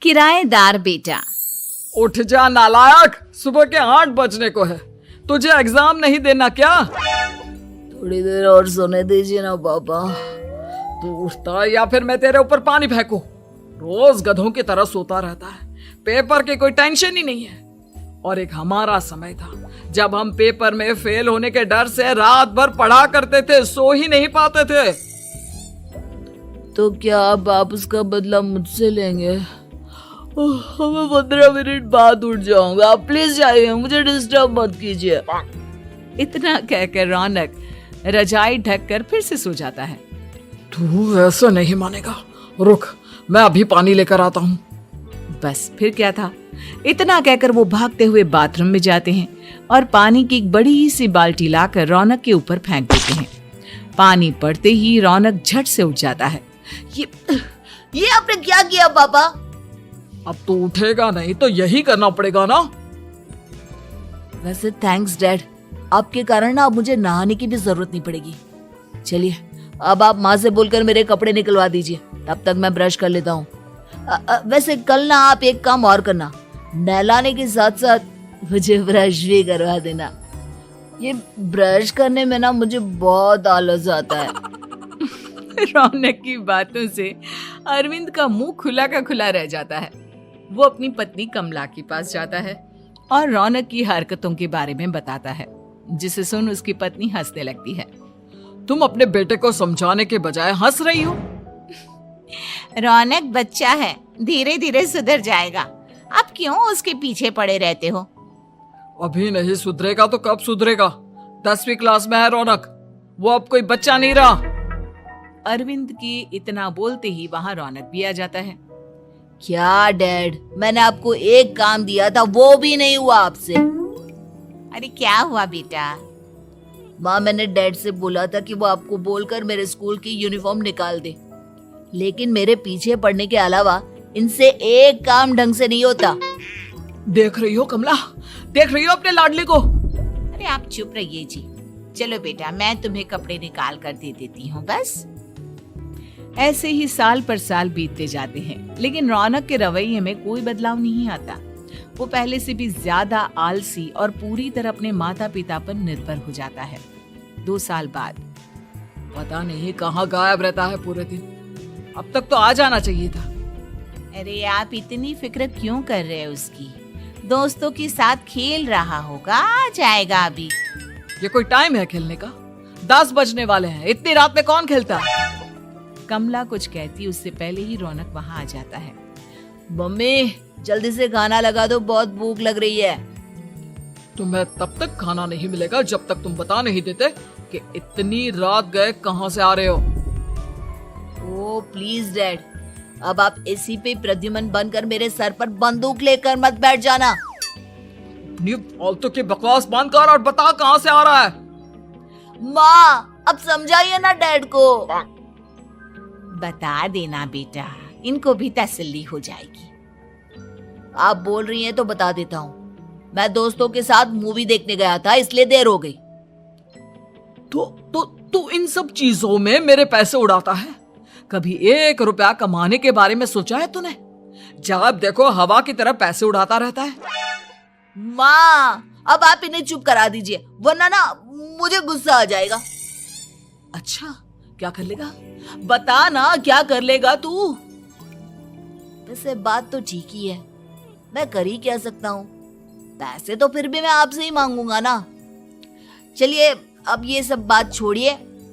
किराएदार बेटा। उठ जा नालायक, सुबह के 8 बजने को है। तुझे एग्जाम नहीं देना क्या? थोड़ी देर और सोने दीजिए ना पापा। तू उठता या फिर मैं तेरे ऊपर पानी फेंकूं? रोज गधों की तरह सोता रहता है, पेपर की कोई टेंशन ही नहीं है। और एक हमारा समय था जब हम पेपर में फेल होने के डर से रात भर पढ़ा करते थे, सो ही नहीं पाते थे। तो क्या अब आप उसका बदला मुझसे लेंगे? मैं 15 मिनट बाद उठ जाऊंगा, आप प्लीज जाइए, मुझे डिस्टर्ब मत कीजिए। इतना कहकर रौनक रजाई ढककर फिर से सो जाता है। तू ऐसा नहीं मानेगा, रुक मैं अभी पानी लेकर आता हूँ। बस फिर क्या था, इतना कहकर वो भागते हुए बाथरूम में जाते हैं और पानी की एक बड़ी सी बाल्टी लाकर रौनक के ऊपर फेंक देते हैं। पानी पड़ते ही रौनक झट से उठ जाता है। ये आपने क्या किया पापा? अब तो उठेगा नहीं तो यही करना पड़ेगा ना। वैसे थैंक्स डैड, आपके कारण ना अब मुझे नहाने की भी जरूरत नहीं पड़ेगी। चलिए अब आप माँ से बोलकर मेरे कपड़े निकलवा दीजिए, तब तक मैं ब्रश कर लेता हूँ। वैसे कल ना आप एक काम और करना, नहलाने के साथ साथ मुझे ब्रश भी करवा देना। ये ब्रश करने में ना मुझे बहुत आलस आता है। रौनक की बातों से अरविंद का मुंह खुला का खुला रह जाता है। वो अपनी पत्नी कमला के पास जाता है और रौनक की हरकतों के बारे में बताता है, जिसे सुन उसकी पत्नी हंसने लगती है। तुम अपने बेटे को समझाने के बजाय हंस रही हो। रौनक बच्चा है, धीरे धीरे सुधर जाएगा, आप क्यों उसके पीछे पड़े रहते हो? अभी नहीं सुधरेगा तो कब सुधरेगा? 10वीं क्लास में है रौनक, वो अब कोई बच्चा नहीं रहा। अरविंद की इतना बोलते ही वहाँ रौनक भी आ जाता है। क्या डैड, मैंने आपको एक काम दिया था, वो भी नहीं हुआ आपसे। अरे क्या हुआ बेटा? माँ, मैंने डैड से बोला था कि वो आपको बोलकर मेरे स्कूल की यूनिफॉर्म निकाल दे, लेकिन मेरे पीछे पड़ने के अलावा इनसे एक काम ढंग से नहीं होता। देख रही हो कमला, देख रही हो अपने लाडले को? अरे आप चुप रहिए जी। चलो बेटा, मैं तुम्हें कपड़े निकाल कर दे देती हूँ। बस ऐसे ही साल पर साल बीतते जाते हैं, लेकिन रौनक के रवैये में कोई बदलाव नहीं आता। वो पहले से भी ज्यादा आलसी और पूरी तरह अपने माता पिता पर निर्भर हो जाता है। 2 साल बाद पता नहीं कहाँ गायब रहता है पूरे दिन, अब तक तो आ जाना चाहिए था। अरे आप इतनी फिक्र क्यों कर रहे हैं उसकी? दोस्तों के साथ खेल रहा होगा, आ जाएगा अभी। ये कोई टाइम है खेलने का? 10 बजने वाले हैं, इतनी रात में कौन खेलता है? कमला कुछ कहती उससे पहले ही रौनक वहाँ आ जाता है। मम्मी जल्दी से खाना लगा दो, बहुत भूख लग रही है। तुम्हें तब तक खाना नहीं मिलेगा जब तक तुम बता नहीं देते कि इतनी रात गए कहाँ से आ रहे हो। ओ प्लीज डैड, अब आप एसी पे प्रद्युमन बनकर मेरे सर पर बंदूक लेकर मत बैठ जाना। फालतू की बकवास बंद कर और बता कहाँ से आ रहा है। माँ अब समझाइए ना डैड को। बता देना बेटा, इनको भी तसल्ली हो जाएगी। आप बोल रही हैं तो बता देता हूँ। मैं दोस्तों के साथ मूवी देखने गया था, इसलिए देर हो गई। तो इन सब चीजों में मेरे पैसे उड़ाता है। कभी 1 रुपया कमाने के बारे में सोचा है तूने? जब देखो हवा की तरह पैसे उड़ाता रहता है। माँ अब आप इन्हें चुप करा दीजिए, वरना ना मुझे गुस्सा आ जाएगा। अच्छा क्या कर लेगा? बता ना क्या कर लेगा तू? वैसे बात तो ठीक ही है, मैं कर ही क्या सकता हूँ। पैसे तो फिर भी मैं आपसे ही मांगूंगा ना। चलिए अब ये सब बात छोड़िए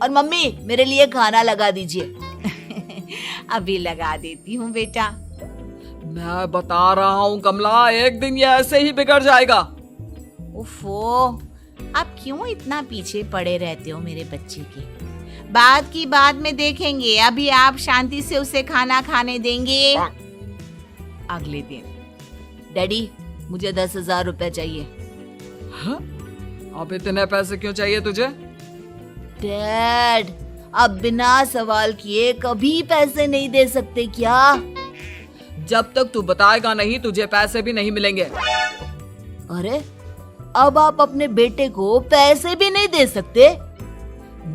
और मम्मी मेरे लिए खाना लगा दीजिए। अभी लगा देती हूँ बेटा। मैं बता रहा हूँ कमला, एक दिन ये ऐसे ही बिगड़ जाएगा। उफ़ो, आप क्यों इतना पीछे पड़े रहते हो मेरे बच्चे के? बात की बाद में देखेंगे, अभी आप शांति से उसे खाना खाने देंगे। अगले दिन, डैडी मुझे 10,000 रुपए चाहिए। हाँ? अब इतने पैसे क्यों चाहिए तुझे? डैड अब बिना सवाल किए कभी पैसे नहीं दे सकते क्या? जब तक तू बताएगा नहीं तुझे पैसे भी नहीं मिलेंगे। अरे अब आप अपने बेटे को पैसे भी नहीं दे सकते?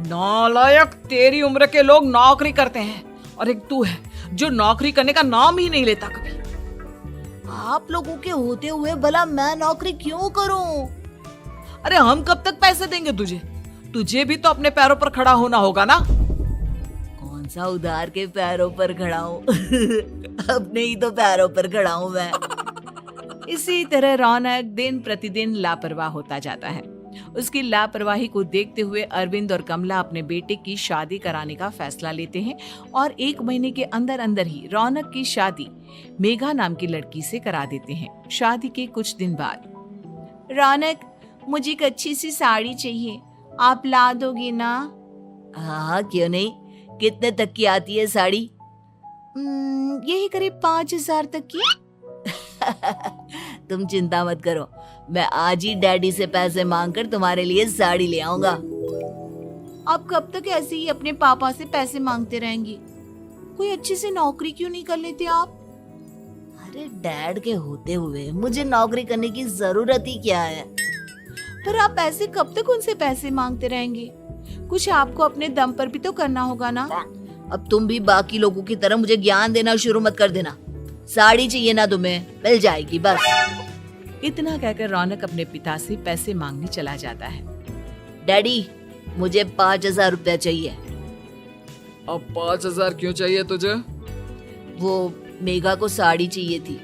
नालायक, तेरी उम्र के लोग नौकरी करते हैं और एक तू है जो नौकरी करने का नाम ही नहीं लेता कभी। आप लोगों के होते हुए भला मैं नौकरी क्यों करूं? अरे हम कब तक पैसे देंगे तुझे? तुझे भी तो अपने पैरों पर खड़ा होना होगा ना। कौन सा उधार के पैरों पर खड़ा हूँ? अपने ही तो पैरों पर खड़ा हूँ मैं। इसी तरह रौनक दिन प्रतिदिन लापरवाह होता जाता है। उसकी लापरवाही को देखते हुए अरविंद और कमला अपने बेटे की शादी कराने का फैसला लेते हैं और 1 महीने के अंदर अंदर ही रौनक की शादी मेघा नाम की लड़की से करा देते हैं। शादी के कुछ दिन बाद, रौनक, मुझे एक अच्छी सी साड़ी चाहिए, आप ला दोगी ना? हाँ, क्यों नहीं। कितने तक की आती है साड़ी? यही करीब 5,000 तक की। तुम चिंता मत करो, मैं आज ही डैडी से पैसे मांगकर तुम्हारे लिए साड़ी ले आऊंगा। आप कब तक ऐसे ही अपने पापा से पैसे मांगते रहेंगी? कोई अच्छी सी नौकरी क्यों नहीं कर लेते आप? अरे डैड के होते हुए मुझे नौकरी करने की जरूरत ही क्या है? पर आप ऐसे कब तक उनसे पैसे मांगते रहेंगे? कुछ आपको अपने दम पर भी तो करना होगा ना। अब तुम भी बाकी लोगों की तरह मुझे ज्ञान देना शुरू मत कर देना। साड़ी चाहिए ना तुम्हें, मिल जाएगी बस। इतना कहकर रौनक अपने पिता से पैसे मांगने चला जाता है। डैडी, मुझे 5,000 रुपया चाहिए। अब 5,000 क्यों चाहिए तुझे? वो मेघा को साड़ी चाहिए थी।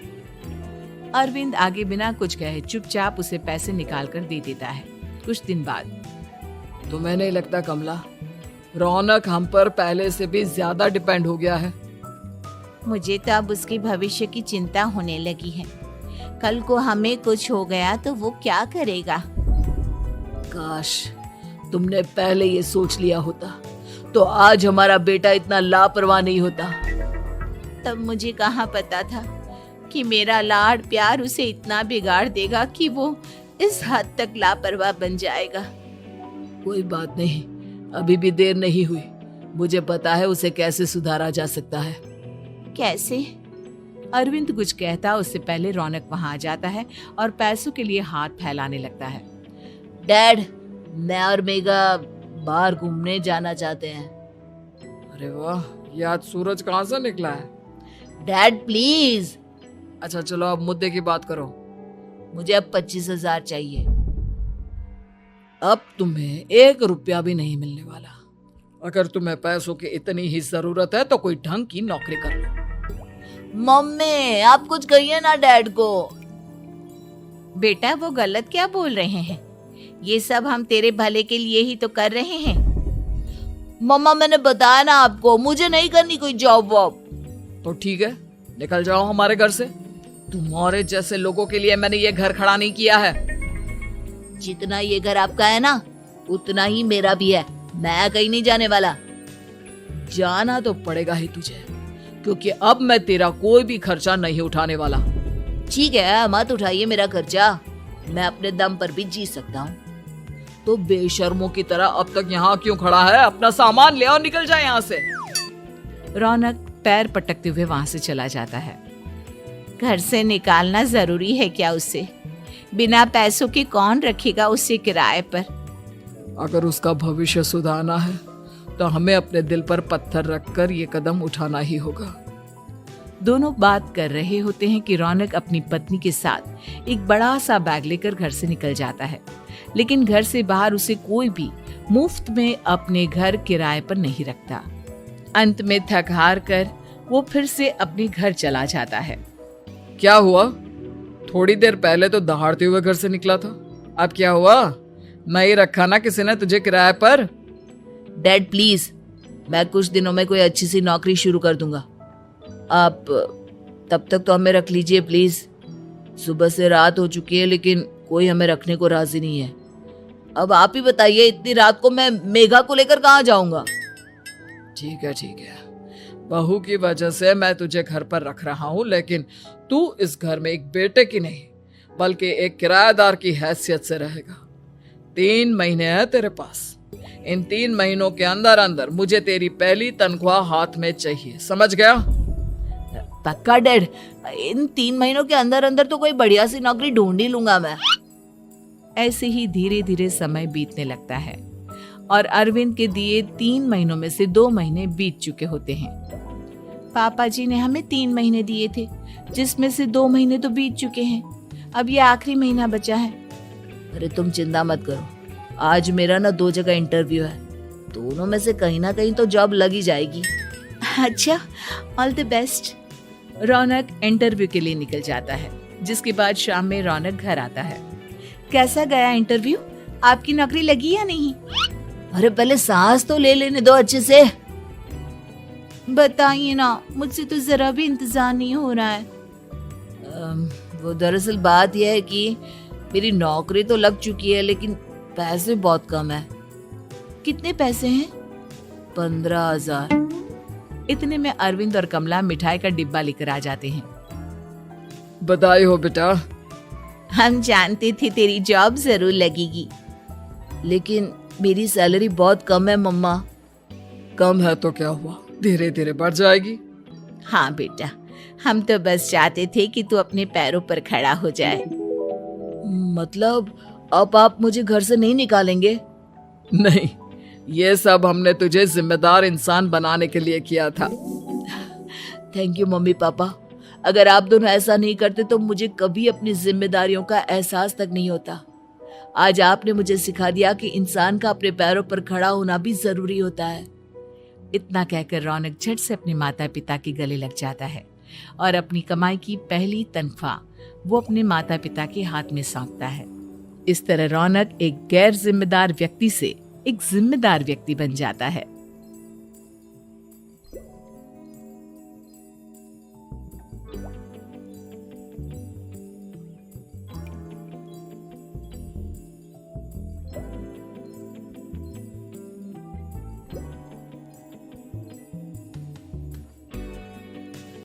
अरविंद आगे बिना कुछ कहे चुपचाप उसे पैसे निकाल कर दे देता है। कुछ दिन बाद, तुम्हें नहीं लगता कमला, रौनक हम पर पहले से भी ज्यादा डिपेंड हो गया है? मुझे तो अब उसके भविष्य की चिंता होने लगी है। कल को हमें कुछ हो गया तो वो क्या करेगा? काश तुमने पहले ये सोच लिया होता तो आज हमारा बेटा इतना लापरवाह नहीं होता। तब मुझे कहाँ पता था कि मेरा लाड प्यार उसे इतना बिगाड़ देगा कि वो इस हद तक लापरवाह बन जाएगा। कोई बात नहीं, अभी भी देर नहीं हुई। मुझे पता है उसे कैसे सुधारा जा सकता है। कैसे? अरविंद कुछ कहता उससे पहले रौनक वहां आ जाता है और पैसों के लिए हाथ फैलाने लगता है। डैड, मैं और मेघा बाहर घूमने जाना चाहते हैं। अरे वाह, ये आज सूरज कहाँ से निकला है? Dad please. अच्छा चलो अब मुद्दे की बात करो। मुझे अब 25,000 चाहिए। अब तुम्हें 1 रुपया भी नहीं मिलने वाला। अगर तुम्हें पैसों की इतनी ही जरूरत है तो कोई ढंग की नौकरी कर लो। मम्मी, आप कुछ कहिए ना डैड को। बेटा, वो गलत क्या बोल रहे हैं? ये सब हम तेरे भले के लिए ही तो कर रहे हैं। मम्मा, मैंने बताया ना आपको, मुझे नहीं करनी कोई जॉब वॉब। तो ठीक है, निकल जाओ हमारे घर से। तुम्हारे जैसे लोगों के लिए मैंने ये घर खड़ा नहीं किया है। जितना ये घर आपका है ना, उतना ही मेरा भी है। मैं कहीं नहीं जाने वाला। जाना तो पड़ेगा ही तुझे, क्योंकि अब मैं तेरा कोई भी खर्चा नहीं उठाने वाला। ठीक है, मत उठाइए मेरा खर्चा, मैं अपने दम पर भी जी सकता हूँ। तो बेशर्मों की तरह अब तक यहाँ क्यों खड़ा है? अपना सामान ले और निकल जाए यहाँ से। रौनक पैर पटकते हुए वहां से चला जाता है। घर से निकालना जरूरी है क्या उसे? बिना पैसों के कौन रखेगा उसे किराए पर? अगर उसका भविष्य सुधारना है तो हमें अपने दिल पर पत्थर रखकर ये कदम उठाना ही होगा। दोनों बात कर रहे होते हैं कि रौनक अपनी पत्नी के साथ एक बड़ा सा बैग लेकर घर से निकल जाता है, लेकिन घर से बाहर उसे कोई भी मुफ्त में अपने घर किराए पर नहीं रखता। अंत में थक हार कर वो फिर से अपने घर चला जाता है। क्या हुआ? थोड़ी देर पहले तो दहाड़ते हुए घर से निकला था, अब क्या हुआ? नहीं रखा ना किसी ने तुझे किराए पर? डैड प्लीज, मैं कुछ दिनों में कोई अच्छी सी नौकरी शुरू कर दूंगा। आप तब तक तो हमें रख लीजिए प्लीज। सुबह से रात हो चुकी है लेकिन कोई हमें रखने को राजी नहीं है। अब आप ही बताइए, इतनी रात को मैं मेघा को लेकर कहाँ जाऊंगा? ठीक है, बहू की वजह से मैं तुझे घर पर रख रहा हूँ, लेकिन तू इस घर में एक बेटे की नहीं बल्कि एक किराएदार की हैसियत से रहेगा। 3 महीने हैं तेरे पास। इन 3 महीनों के अंदर अंदर मुझे तेरी पहली तनख्वाह हाथ में चाहिए, समझ गया? पक्का डैड, इन 3 महीनों के अंदर अंदर तो कोई बढ़िया सी नौकरी ढूंढ ही लूंगा मैं। ऐसे ही धीरे धीरे समय बीतने लगता है और अरविंद के दिए 3 महीनों में से 2 महीने बीत चुके होते हैं। पापा जी ने हमें 3 महीने दिए थे, जिसमें से 2 महीने तो बीत चुके हैं। अब ये आखिरी महीना बचा है। अरे तुम चिंता मत करो, आज मेरा ना 2 जगह इंटरव्यू है, दोनों में से कहीं ना कहीं तो जॉब लग ही जाएगी। अच्छा, all the best. Raunak interview के लिए निकल जाता है, जिसके बाद शाम में रौनक घर आता है। कैसा गया इंटरव्यू? आपकी नौकरी लगी या नहीं? अरे पहले सांस तो ले लेने दो अच्छे से। बताइए ना, मुझसे तो जरा भी इंतजार नहीं हो रहा है। वो दरअसल बात यह है कि मेरी नौकरी तो लग चुकी है, लेकिन पैसे बहुत कम है। कितने पैसे हैं? 15,000। इतने में अरविंद और कमला मिठाई का डिब्बा लेकर आ जाते हैं। बधाई हो बेटा। हम जानते थे तेरी जॉब जरूर लगेगी। लेकिन मेरी सैलरी बहुत कम है मम्मा। कम है तो क्या हुआ, धीरे धीरे बढ़ जाएगी। हाँ बेटा, हम तो बस चाहते थे कि तू अपने पैरों पर खड़ा हो जाए। मतलब अब आप मुझे घर से नहीं निकालेंगे? नहीं, ये सब हमने तुझे जिम्मेदार इंसान बनाने के लिए किया था। Thank you mummy papa. अगर आप दोनों ऐसा नहीं करते तो मुझे कभी अपनी जिम्मेदारियों का एहसास तक नहीं होता। आज आपने मुझे सिखा दिया कि इंसान का अपने पैरों पर खड़ा होना भी जरूरी होता है। इतना कहकर रौनक झट से अपने माता पिता के गले लग जाता है और अपनी कमाई की पहली तनख्वाह वो अपने माता पिता के हाथ में सौंपता है। इस तरह रौनक एक गैर जिम्मेदार व्यक्ति से एक जिम्मेदार व्यक्ति बन जाता है।